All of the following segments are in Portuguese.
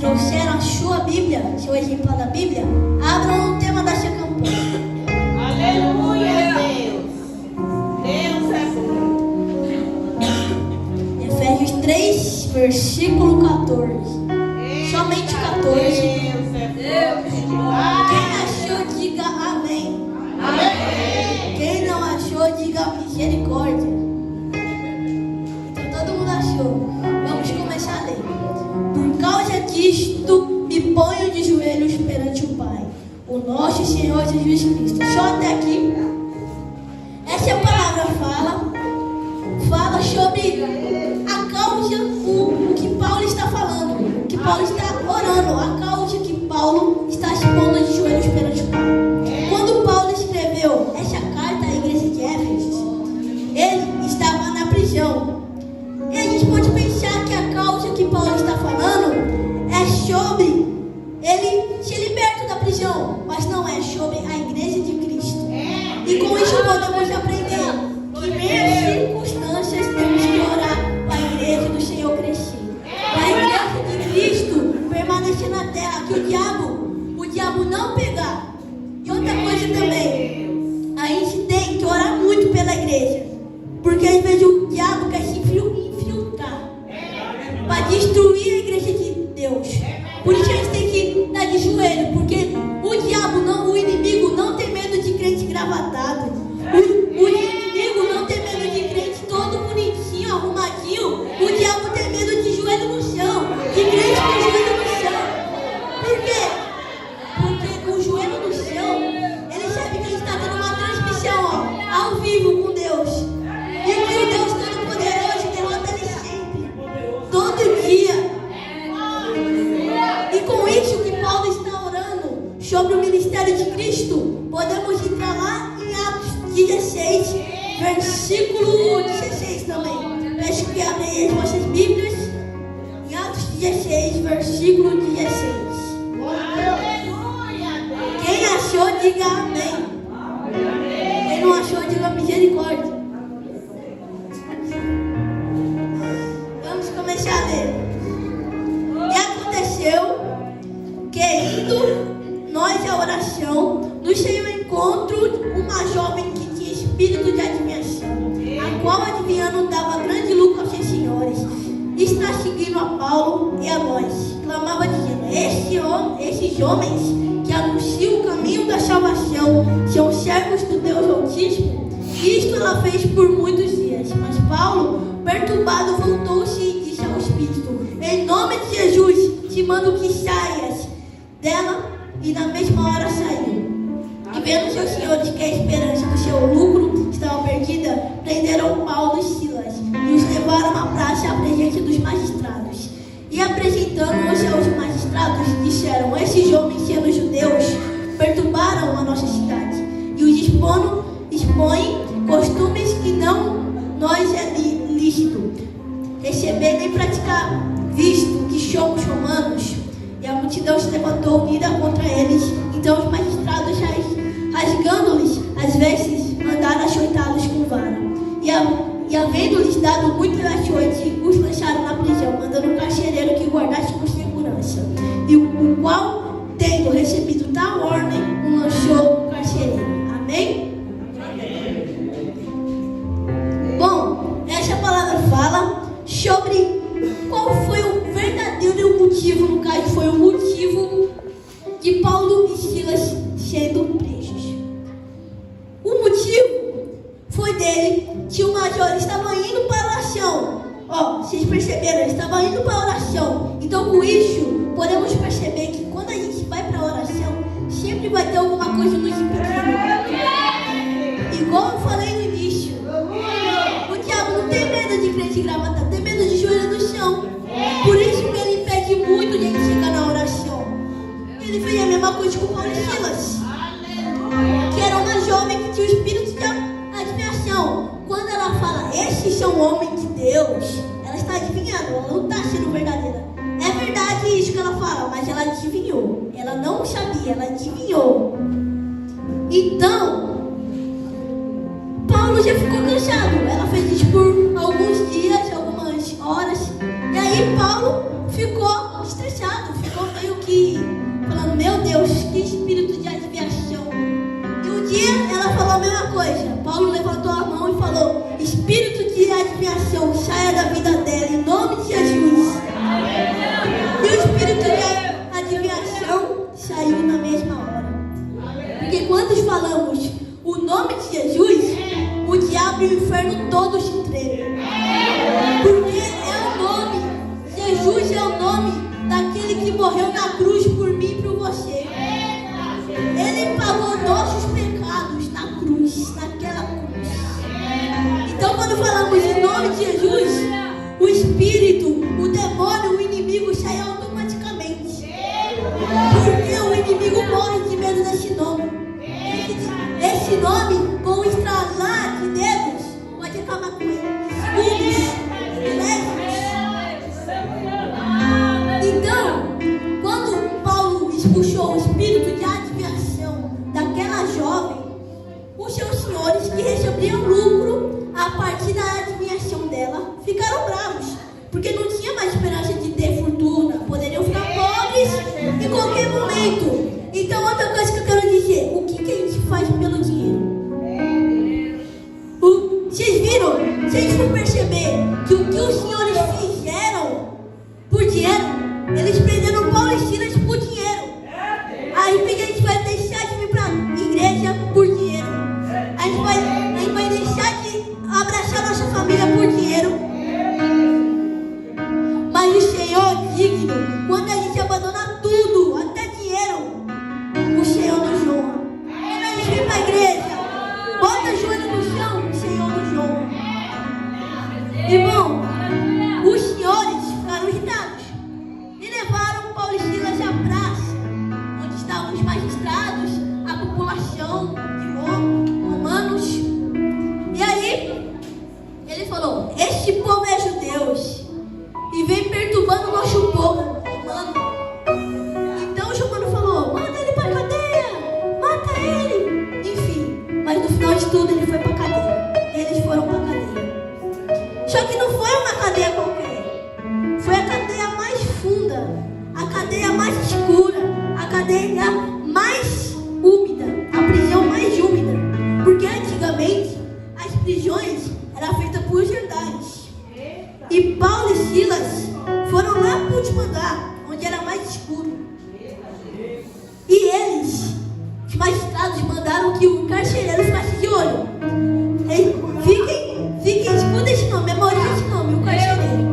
trouxeram a sua Bíblia, seu exemplar da Bíblia, abram o tema da sua campanha. Aleluia, Deus. Deus é bom. Efésios 3, versículo 14. Somente 14. Deus é bom. Quem achou, diga amém. Amém. Quem não achou, diga misericórdia. Então todo mundo achou. Vamos começar a ler. Por causa disto, me ponho de joelhos perante o Pai, o nosso Senhor Jesus Cristo. Só até aqui. Essa palavra fala sobre a causa, o que Paulo está falando, o que Paulo está orando, a causa que Paulo está se pondo de joelhos perante o Pai. Quando Paulo escreveu essa carta à igreja de Éfeso, ele estava na prisão. E a gente pode pensar que a causa que Paulo está falando é sobre ele se liberta da prisão, mas não é sobre a igreja de Cristo. E com isso podemos aprender que mesmo circunstâncias temos que orar para a igreja do Senhor crescer, para a igreja de Cristo permanecer na terra, que o diabo não pegar. E outra coisa também, a gente tem que orar muito pela igreja, porque às vezes o diabo quer se infiltrar para destruir a igreja de Deus. Por isso a gente tem que estar de joelho, porque o inimigo não tem medo de crente gravatado. O inimigo não tem medo de crente todo bonitinho, arrumadinho. O diabo tem medo de joelho no chão, de crente com joelho no chão. Por quê? Porque o joelho no chão, ele sabe que ele está tendo uma transmissão ao vivo com Deus. E que o Deus Todo-Poderoso derrota ele sempre, todo dia. E com isso que Paulo está orando sobre o ministério de Cristo, podemos entrar lá em Atos 16, versículo 16 também. Peço que abram as vossas Bíblias. Em Atos 16, versículo 16. Quem achou, diga amém. Quem não achou, diga misericórdia. Vamos começar a ler. E aconteceu que, indo nós à oração, nos veio ao encontro uma jovem que tinha espírito de adivinhação, a qual adivinhando dava grande lucro aos seus senhores. Está seguindo a Paulo e a nós, clamava dizendo: esses homens que anunciam o caminho da salvação são servos do Deus Altíssimo. Isto ela fez por muitos dias. Mas Paulo, perturbado, voltou-se e disse ao espírito: em nome de Jesus, te mando que saias dela. E na mesma hora saiu. E vendo seus senhores que a esperança do seu lucro estava perdida, prenderam Paulo e Silas e os levaram à praça à presença dos magistrados. E apresentando-os aos magistrados, disseram: esses homens, sendo judeus, perturbaram a nossa cidade e os expõem costumes que não nós é lícito receber nem praticar, visto que somos romanos. E a multidão se levantou unida contra eles. Então os magistrados, rasgando-lhes as vestes, mandaram açoitá-los com vara. E havendo-lhes dado muito açoite, os lançaram na prisão, mandando o carcereiro que guardasse com segurança. E o qual, tendo recebido tal ordem, o lançou o carcereiro. Amém? Bom, essa palavra fala sobre qual foi o verdadeiro motivo, no caso foi o motivo de Paulo e Silas sendo presos. O motivo foi dele que o major estava indo para a oração. Vocês perceberam, ele estava indo para a oração. Então com isso, podemos perceber que quando a gente vai para a oração, sempre vai ter alguma coisa nos impedindo. Igual eu falei no início, o diabo não tem medo de crente gravata, tem medo de joelho no chão. Por isso que ele impede muito de a gente chegar na oração. Ele fez a mesma coisa com Paulo e Silas, que era uma jovem que tinha o espírito de adivinhação. Quando ela fala, esses são homens de Deus, ela está adivinhando, ela não está sendo verdadeira. É verdade isso que ela fala, mas ela adivinhou. Ela não sabia, ela adivinhou. Então, Paulo já ficou cansado. Ela fez isso por alguns dias, algumas horas. E aí Paulo ficou estressado, ficou espírito de adivinhação saiu na mesma hora. Porque quando falamos o nome de Jesus, o diabo e o inferno todos se tremem. Porque é o nome, Jesus é o nome daquele que morreu na cruz por mim e por você. Ele pagou nossos pecados na cruz, naquela cruz. Então quando falamos em nome de Jesus, o espírito, o demônio, o inimigo sai automaticamente. Porque o inimigo morre de medo desse nome. Esse nome, com o estralar de dedos, pode acabar com ele. Então, quando Paulo expulsou o espírito de adivinhação daquela jovem, os seus senhores que recebiam lucro a partir da adivinhação dela ficaram bravos, porque não tinha mais esperança de ter fortuna, poderiam ficar pobres em qualquer momento. Então, outra coisa que eu quero dizer, o que a gente faz pelo dinheiro? Vocês viram? Se a gente for perceber que o que os senhores fizeram por dinheiro, eles prenderam Paulo e Silas por dinheiro. Aí porque a gente vai deixar de vir para a igreja por dinheiro. A gente vai deixar de abraçar nossa família por dinheiro. Mas o Senhor é digno. Quando a gente abandona tudo, até dinheiro, o Senhor nos honra. Quando a gente vem para a igreja, bota o joelho no chão, o Senhor nos honra. Irmão, os senhores ficaram irritados e levaram Paulo e Silas à praça, onde estavam os magistrados, a população de romanos. E aí, ele falou: este povo é judeus e vem perturbando o nosso povo romano. Então o romano falou: manda ele para a cadeia, mata ele. Enfim, mas no final de tudo ele foi para a cadeia. Eles foram para a cadeia. Só que não foi uma cadeia qualquer. Foi a cadeia mais funda, a cadeia mais escura, a cadeia mais úmida, a prisão mais úmida. Porque antigamente as prisões eram feitas por jandares. E Paulo e Silas foram lá para o último andar, onde era mais escuro. E eles, os magistrados, mandaram que o carcereiro ficasse de olho. Escuta esse nome, memorize esse nome, o carcereiro,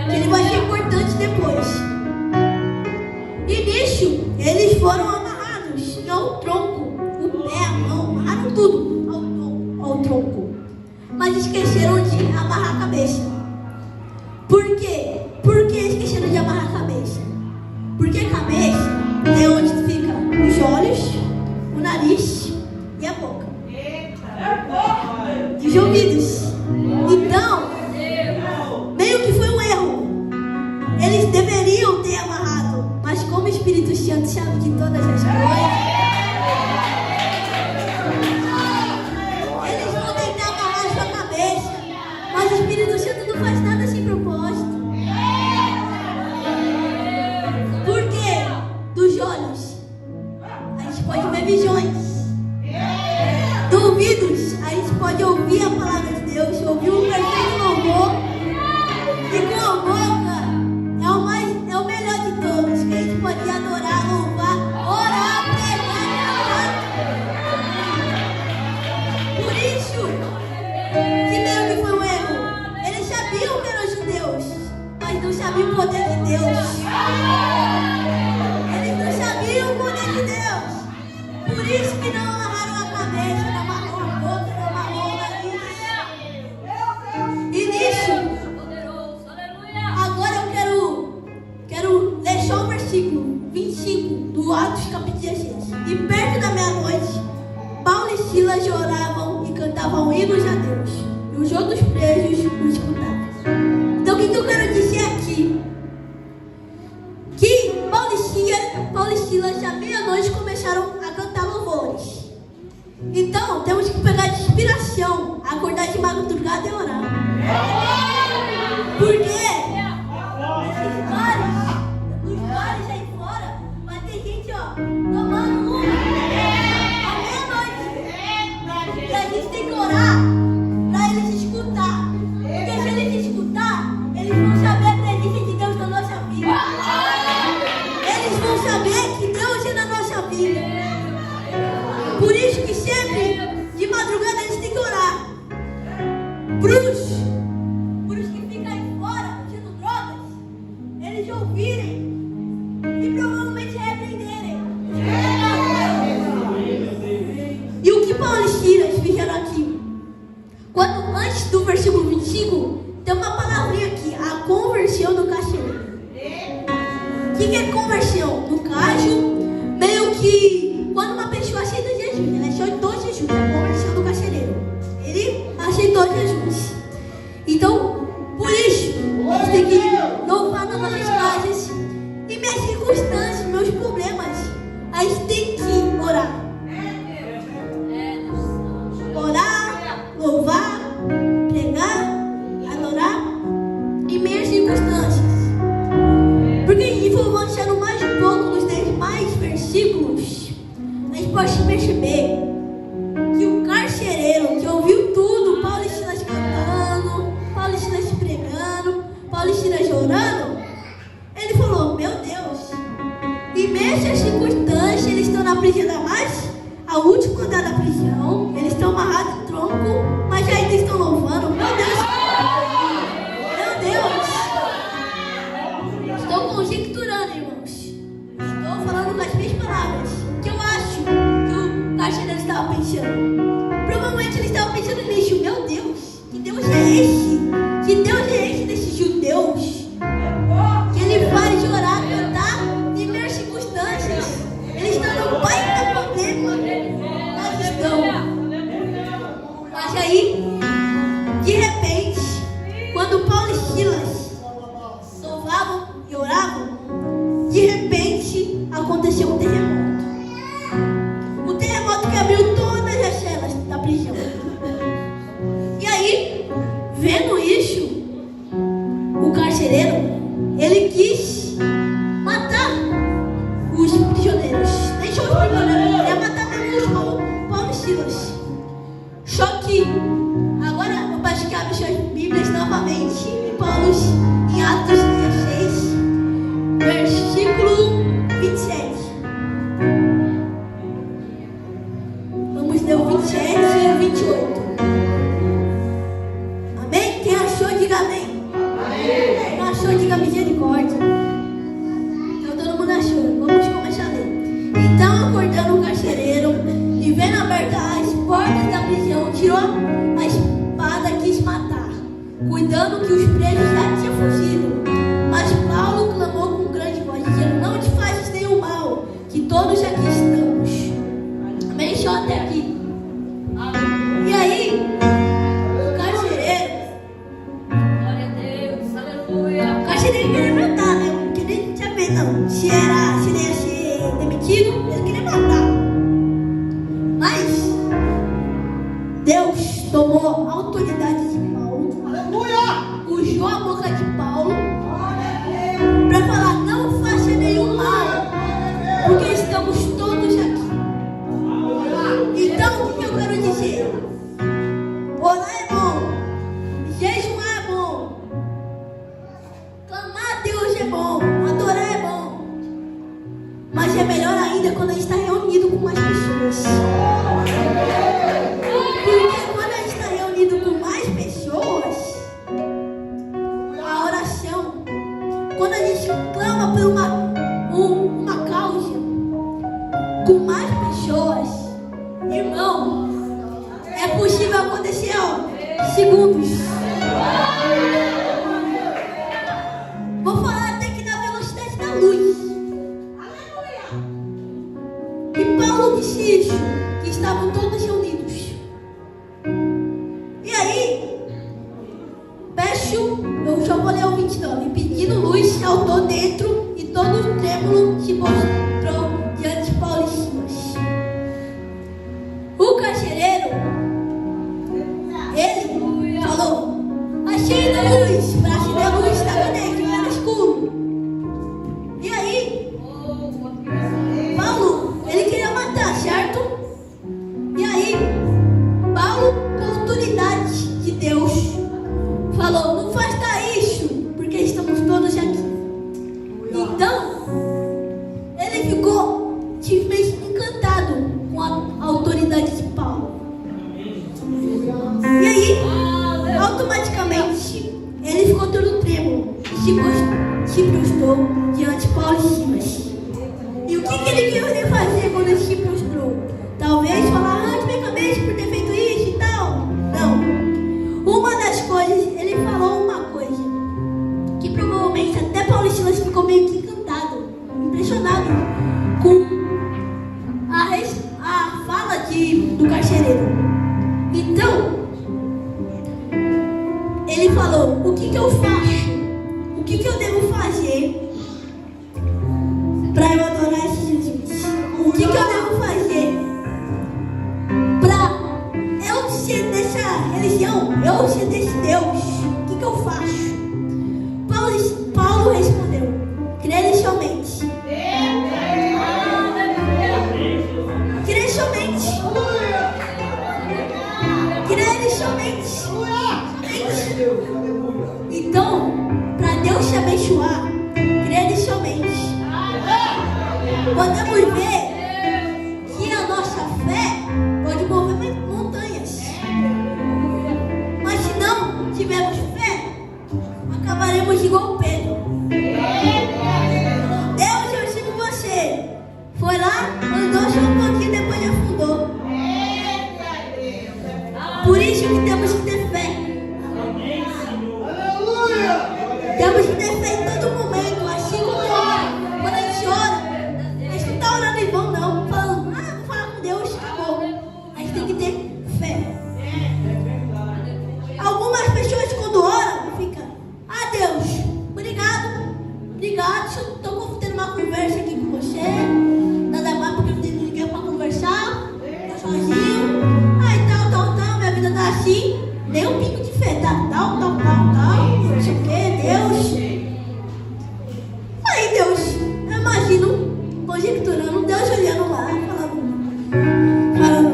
que ele vai ser importante depois. E nisso, eles foram amarrados ao tronco, o pé, a mão, amarraram tudo ao tronco. Mas esqueceram de amarrar a cabeça. Por quê? Por que esqueceram de amarrar a cabeça? Porque a cabeça é onde fica os olhos, o nariz e a boca. E os ouvidos. Então, meio que foi um erro. Eles deveriam ter amarrado, mas como o Espírito Santo sabe de todas as coisas, eles vão tentar amarrar a sua cabeça, mas o Espírito Santo não faz nada sem propósito. Por quê? Dos olhos a gente pode ver visões. Dos ouvidos a gente pode ouvir a palavra de Deus, ouvir um perfeito louvor. E com a boca é o melhor de todos, que a gente pode adorar, louvar, orar, pregar. Por isso que meio que foi um erro. Eles sabiam que eram judeus, mas não sabiam o poder de Deus. Eles não sabiam o poder de Deus. Por isso que não amarraram a cabeça, não amarrou a boca, não amarrou o nariz. E nisso, agora eu quero ler só o versículo 25 do Atos capítulo 16. E perto da meia-noite, Paulo e Silas oravam e cantavam hinos a Deus. E os outros presos os escutavam. Então o que eu quero dizer aqui? Que Paulo e Silas à meia-noite começaram a cantar louvores. Então temos que pegar de inspiração, acordar de madrugada e orar. Por quê? Nos bares aí fora, vai ter gente, tomando uma à meia-noite. E a gente tem que orar para eles escutar. Porque se eles escutar, eles vão saber a presença de Deus na nossa vida. saber que Deus é na nossa vida. Por isso que sempre, de madrugada, a gente tem que orar. Por os que ficam aí fora, usando drogas, eles ouvirem e provavelmente repreenderem. E o que Paulo e Silas fizeram aqui? Quando, antes do versículo 25, tem uma palavrinha aqui, a conversão do carcereiro. O que é conversão? No caso, meio que quando uma pessoa aceita Jesus, ela aceitou Jesus, é a conversão do carcereiro. Ele aceitou Jesus. Então, por isso, a gente tem que louvar nas nossas casas e minhas circunstâncias, meus problemas. A gente tem que orar. Orar, louvar, pregar, adorar em meias circunstâncias. Porque a gente for avançando mais um pouco nos demais versículos, a gente pode perceber que o carcereiro que ouviu tudo, Paulo e Silas cantando, Paulo e Silas pregando, Paulo e Silas orando, ele falou: meu Deus, em meias circunstâncias, eles estão na prisão mais, a última andar da prisão, eles estão amarrados no tronco, mas ainda estão louvando. Meu Deus! Meu Deus! Estou conjecturando, irmãos. Estou falando com as minhas palavras, que eu acho que o carcereiro estava pensando. Provavelmente ele estava pensando nisso. Meu Deus! Que Deus é esse? Que Deus é esse desses judeus? Que ele faz orar, cantar em minhas circunstâncias. Eles estão no baita problema. Nós estamos. Mas aí, de repente, quando Paulo e Silas louvavam e oravam, de repente aconteceu um terremoto. O terremoto que abriu todas as celas da prisão. E aí, vendo isso, o carcereiro, ele quis matar os prisioneiros. Deixou os prisioneiros, ele ia matar mesmo os Paulo e Silas. Só que, agora eu peço que abra suas Bíblias novamente em Paulo, em Atos 16, versículo 27. Vamos ler o 27 e o 28. Amém? Quem achou, diga amém. Quem não achou, diga misericórdia. Então todo mundo achou. Vamos começar a ler. Então, acordando o carcereiro e vendo abertas as portas da prisão, tirou a espada e quis matar, cuidando que os presos já tinham fugido. Mas Paulo clamou com grande voz, dizendo: não te fazes nenhum mal, que todos aqui estamos. Amém? Só até aqui. E aí, o carcereiro, glória a Deus, aleluia. O carcereiro queria matar, né? Não queria saber não se ele ia ser demitido, ele queria matar. Mas Deus tomou a autoridade de Paulo, puxou a boca de Paulo para falar: não faça nenhum mal, porque estamos todos aqui. Então, o que eu quero dizer? Orar é bom, jejuar é bom, clamar a Deus é bom, adorar é bom, mas é melhor ainda quando a gente está reunido com mais pessoas. Porque quando a gente está reunido com mais pessoas, a oração, quando a gente clama por uma causa com mais pessoas, irmão, é possível acontecer, segundos. Vou falar até que na velocidade da luz. E Paulo disse isso, que estavam todos reunidos. E aí, eu já vou ler o 29. Pedindo luz, saltou dentro e todo trêmulo se mostrou diante de Paulo e Silas. O carcereiro, ele falou: achei a luz, para acender a luz, estava dentro, era escuro. E aí, Paulo, ele queria matar, certo? E aí, Paulo, com autoridade de Deus, falou: não faça isso, porque estamos todos aqui. Então, ele ficou que ele queria fazer quando ele se prostrou? Talvez falar, arranque minha cabeça por ter feito isso e tal. Não. Uma das coisas, ele falou uma coisa que provavelmente até Paulo e Silas ficou meio que encantado, impressionado com a fala do carcereiro. Então, ele falou, o que eu faço? O que eu devo fazer para eu adorar esse Jesus? O que eu devo fazer para eu ser dessa religião, eu ser desse Deus? O que eu faço? Paulo respondeu, crer somente. Crer somente. Crer somente. Então, para Deus te abençoar, crer somente. Podemos ver que a nossa fé pode mover montanhas. Mas se não tivermos fé, acabaremos igual Pedro. Deus, eu sigo você. Foi lá, andou só um pouquinho, depois afundou. Por isso que temos que ter fé. Temos que ter fé em todo momento, assim como ora. Quando a gente ora, a gente não está orando em vão, não. Falando, vou falar com Deus, acabou. A gente tem que ter fé. Algumas pessoas quando oram, ficam, Deus, obrigado. Obrigado, eu estou tendo uma conversa aqui com você. Nada mais porque eu não tenho ninguém para conversar. Estou sozinho. Tal, minha vida está assim. Nem um pico de fé, tá? Tal. Não sei o que, Deus. Aí Deus, eu imagino, conjecturando, Deus olhando lá, falando,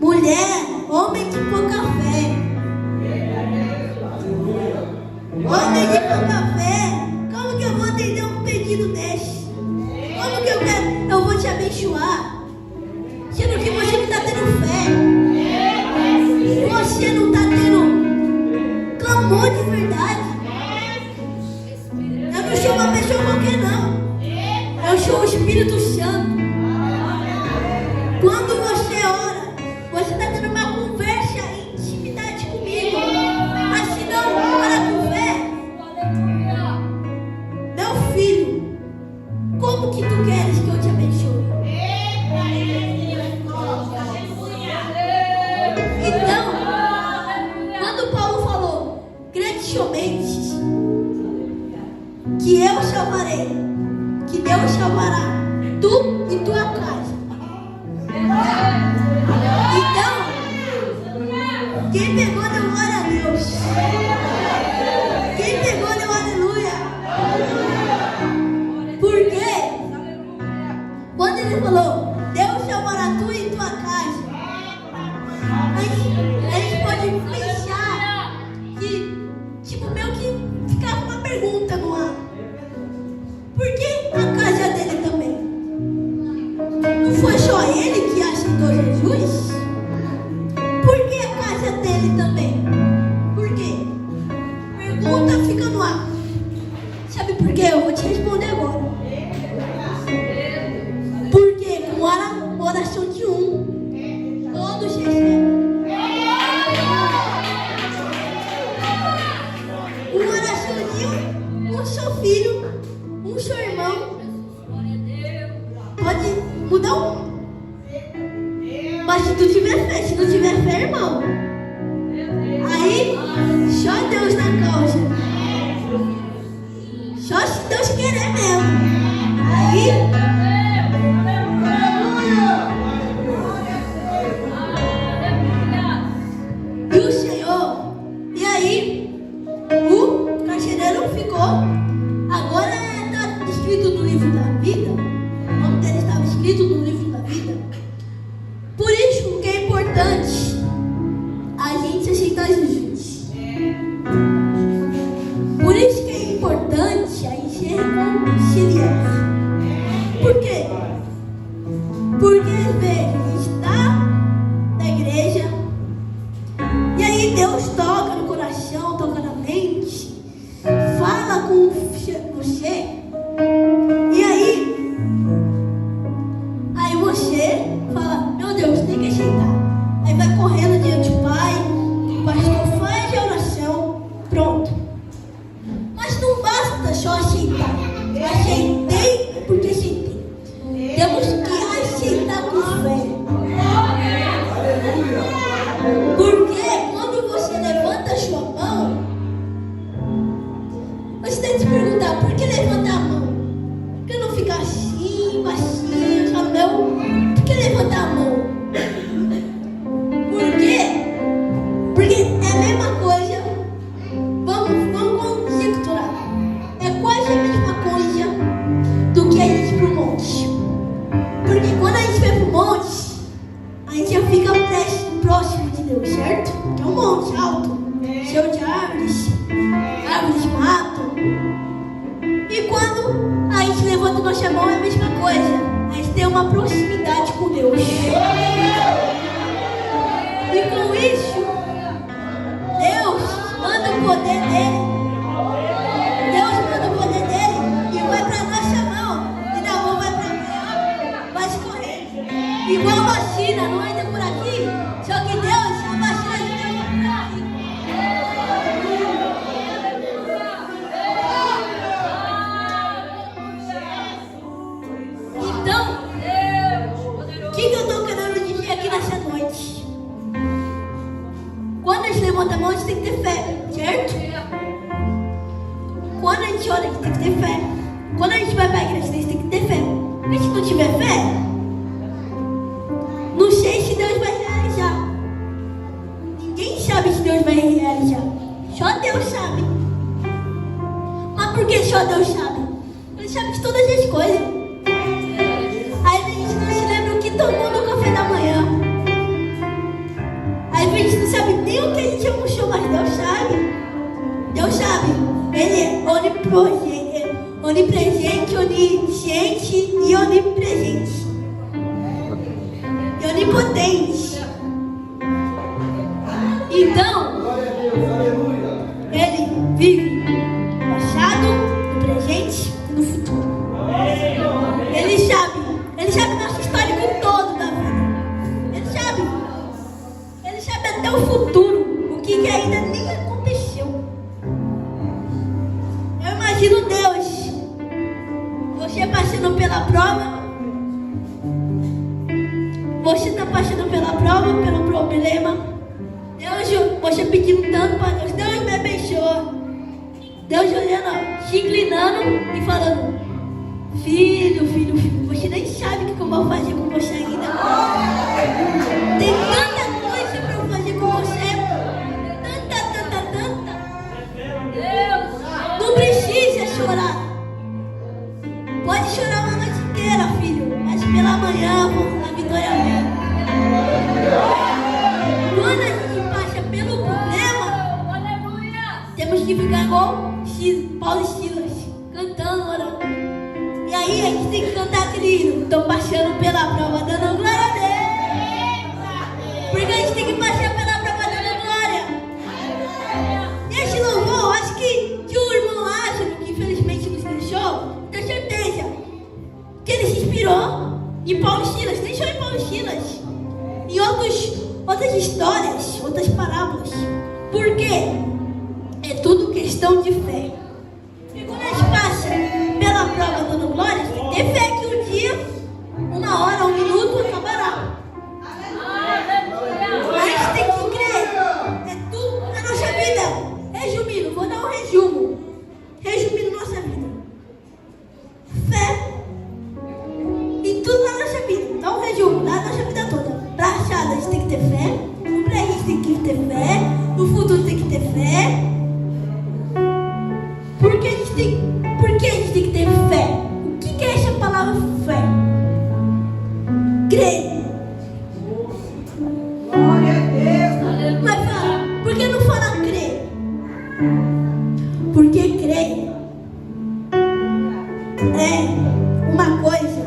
mulher, homem de pouca fé. Homem de pouca fé, como que eu vou atender um pedido desse? Como que eu vou te abençoar? Sendo que você não está tendo fé. Você não está tendo clamor de verdade. Eu não sou uma pessoa qualquer, não. Eu sou o Espírito Santo. Quando você ora, você está tendo uma conversa em intimidade comigo. Mas se não ora com fé, meu filho, como que tu queres que eu te abençoe? Então, quando Paulo falou, crede somente que eu salvarei, que Deus salvará tu e tua casa. Então, quem pegou deu glória a Deus. Quem pegou deu aleluia. Porque quando ele falou, Deus salvará tu e tua casa, a gente pode pensar que, tipo, meio que ficar uma pergunta no ar. Por que a casa dele também? Não foi só ele que aceitou Jesus? Por que a casa dele também? Por quê? Pergunta fica no ar. Sabe por quê? Eu vou te responder agora. Porque com a oração de um, todos recebem. Uma oração de um seu filho, um seu irmão, pode mudar o mundo. Mas se tu tiver fé, se não tiver fé, irmão, aí só Deus na causa. Só se Deus querer mesmo. Aí e o Senhor, e aí o carcereiro ficou. Agora está escrito no livro da vida. O nome dele estava escrito no livro da vida. Por isso que é importante a gente aceitar Jesus. Por isso que é importante a gente se reconciliar. Por quê? Porque às vezes a gente está na igreja e aí Deus toca no coração, toca na mente, fala com você, e aí igual vacina, não entra por aqui. Só que Deus, a vacina de Deus vai por aí. Então, o que eu estou querendo dizer aqui nessa noite? Quando a gente levanta a mão, a gente tem que ter fé, certo? Quando a gente ora, a gente tem que ter fé. Quando a gente vai para a igreja, a gente tem que ter fé. Se a gente não tiver fé, não sei se Deus vai realizar. Ninguém sabe se Deus vai realizar. Só Deus sabe. Mas por que só Deus sabe? Ele sabe de todas as coisas. Aí a gente não se lembra o que tomou no café da manhã. Aí a gente não sabe nem o que a gente almoçou, mas Deus sabe. Deus sabe. Ele é onipresente, onisciente e onipresente. E onipotente. Então, ele vive no passado, no presente e no futuro. Ele sabe nosso histórico todo da vida. Ele sabe até o futuro, o que ainda nem aconteceu. Eu imagino Deus, você passando pela prova, você está passando pela prova, pelo problema, Deus, você pedindo tanto para Deus, Deus me abençoa. Deus olhando, se inclinando e falando, filho, você nem sabe o que eu vou fazer com você ainda. Tem tanta coisa para eu fazer com você. Tanta. Não precisa chorar. Pode chorar uma noite inteira, filho. Mas pela manhã a vitória vem. Quando a gente passa pelo problema, temos que ficar igual Paulo e Silas, cantando, orando. E aí a gente tem que cantar aquele hino. Estou passando pela prova, dando glória a Deus. Porque a gente tem que passar pela prova, dando glória. E esse louvor, acho que o irmão Lázaro, que infelizmente nos deixou, tenho certeza que ele se inspirou em Paulo e Silas. Deixou em Paulo e Silas. Em outras histórias, outras parábolas. Porque é tudo questão de fé. E quando a gente passa pela prova dando glória, a gente tem que ter fé que um dia, uma hora, um minuto acabará. A gente tem que crer. É tudo na nossa vida. Resumindo, vou dar um resumo. Resumindo nossa vida. Fé em tudo na nossa vida. Dá um resumo da nossa vida toda. Pra achar, a gente tem que ter fé. No presente tem que ter fé. No futuro tem que ter fé. Por que a gente tem que ter fé? O que é essa palavra fé? Crer. Glória a Deus. Mas fala, por que não fala crer? Porque crer é uma coisa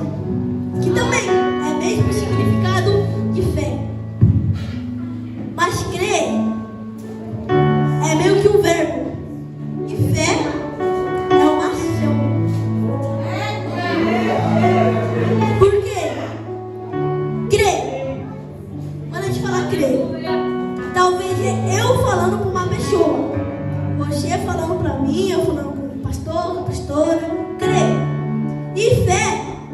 que também é mesmo significado de fé. Mas crer é meio que um verbo. E fé é uma ação. Por quê? Crer. Quando a gente fala crer, talvez é eu falando para uma pessoa, você falando para mim, eu falando para o pastor, a pastora. Crer. E fé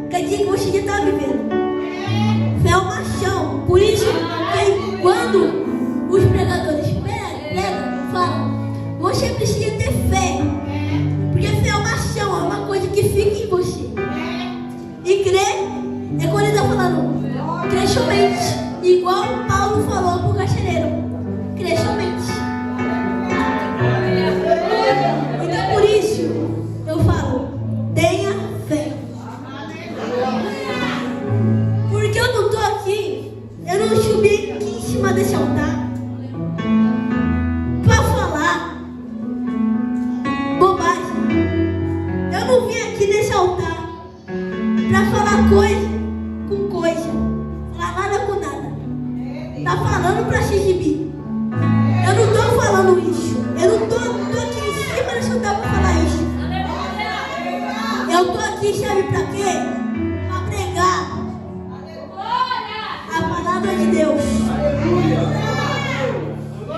quer dizer que você já está vivendo. Fé é uma ação. Por isso que quando os pregadores pregam, falam, você precisa ter fé. Porque fé é uma ação, é uma coisa que fica em você. E crer é quando ele está falando, crer somente. Igual Paulo falou para o carcereiro, crer somente. Então por isso eu falo, tenha fé. Porque eu não estou aqui, eu não subi aqui em cima desse altar para falar bobagem. Eu não vim aqui nesse altar para falar coisa com coisa, falar nada com nada. Tá falando para se exibir. Eu não estou falando isso. Eu não estou aqui em cima desse altar para falar isso. Eu estou aqui, sabe para quê? Para pregar. palavra de Deus.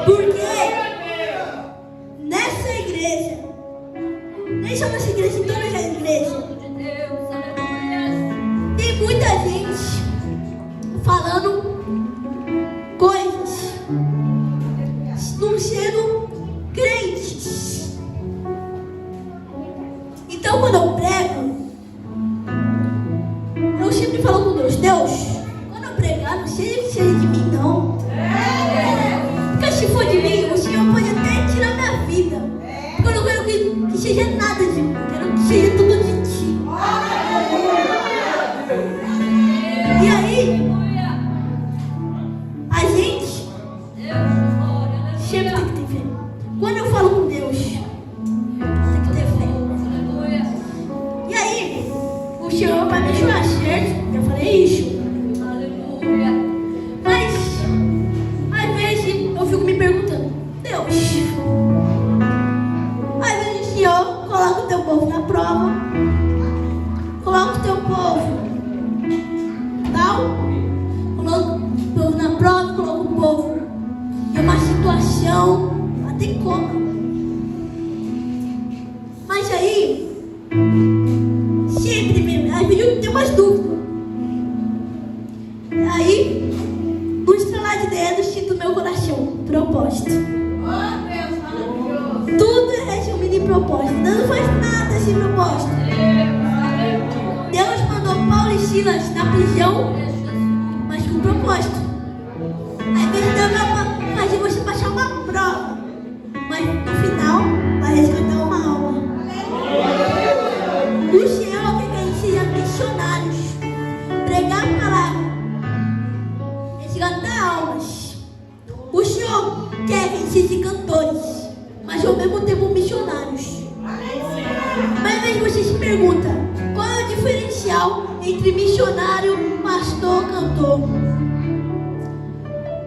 Porque nessa igreja, nem só nessa igreja, em todas as igrejas, tem muita gente falando coisas, não sendo crentes. Então, quando eu prego, eu sempre falo com Deus: Deus, quando eu pregar, não seja de mim, não. Porque se for de mim, o Senhor pode até tirar minha vida. Porque eu não quero que seja nada de mim, eu quero que seja tudo de ti. E aí, a gente sempre tem que ter fé. Quando eu falo com Deus, tem que ter fé. E aí, o Senhor vai me ajudar, certo? Eu falei isso. Mas, às vezes, eu fico me perguntando: Deus, às vezes o Senhor coloca o teu povo na prova, coloca o teu povo coloca o povo na prova, coloca o povo em uma situação até coma. Mas aí, sempre mesmo, às vezes eu tenho umas dúvidas. Aí, no estralar de dedos, sinto no meu coração: propósito. Tudo é resumido em propósito. Deus não faz nada sem propósito. Deus mandou Paulo e Silas na prisão, mas com propósito. Às vezes Deus vai fazer você passar uma prova, mas no final vai resgatar uma alma. O Senhor quer que a gente seja missionários, pregar a palavra, resgatar almas. O Senhor quer que a gente seja cantores, mas ao mesmo tempo missionários. Mas às vezes você se pergunta: qual é o diferencial entre missionário, pastor, cantor?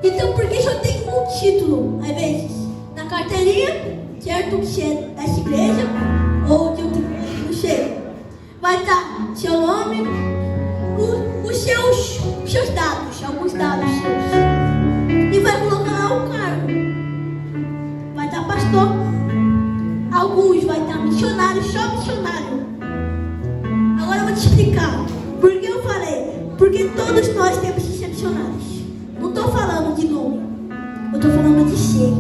Então, por que só tem um título? Às vezes, na carteirinha, certo? Que é dessa igreja, ou de outra igreja, não sei. Vai estar seu nome, os seus dados, alguns dados seus. E vai colocar lá o cargo. Vai estar pastor. Alguns vai estar missionário, só missionário. Agora eu vou te explicar por que eu falei. Porque todos nós temos que ser missionários. Não estou falando de nome, eu estou falando de ser.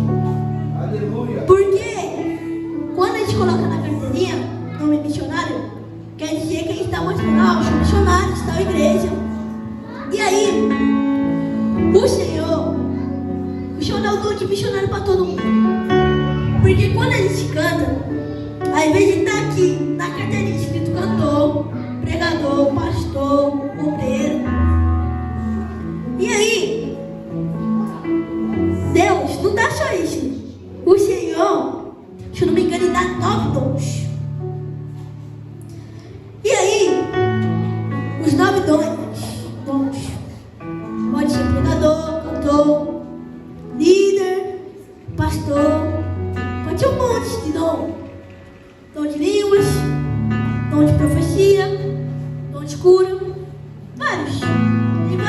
Aleluia. Porque quando a gente coloca na carteirinha nome missionário, quer dizer que a gente está mostrando: eu sou missionário, está na igreja. E aí, o Senhor dá o dom de missionário para todo mundo. Porque quando a gente canta, às vezes está aqui na carteirinha escrito cantor, pregador, pastor, obreiro. E aí, Deus não dá só isso. O Senhor, se eu não me engano, ele dá 9 dons. E aí, os 9 dons pode ser pregador, cantor, líder, pastor, pode ser um monte de dom. Dom de línguas, dom de profecia, dom de cura.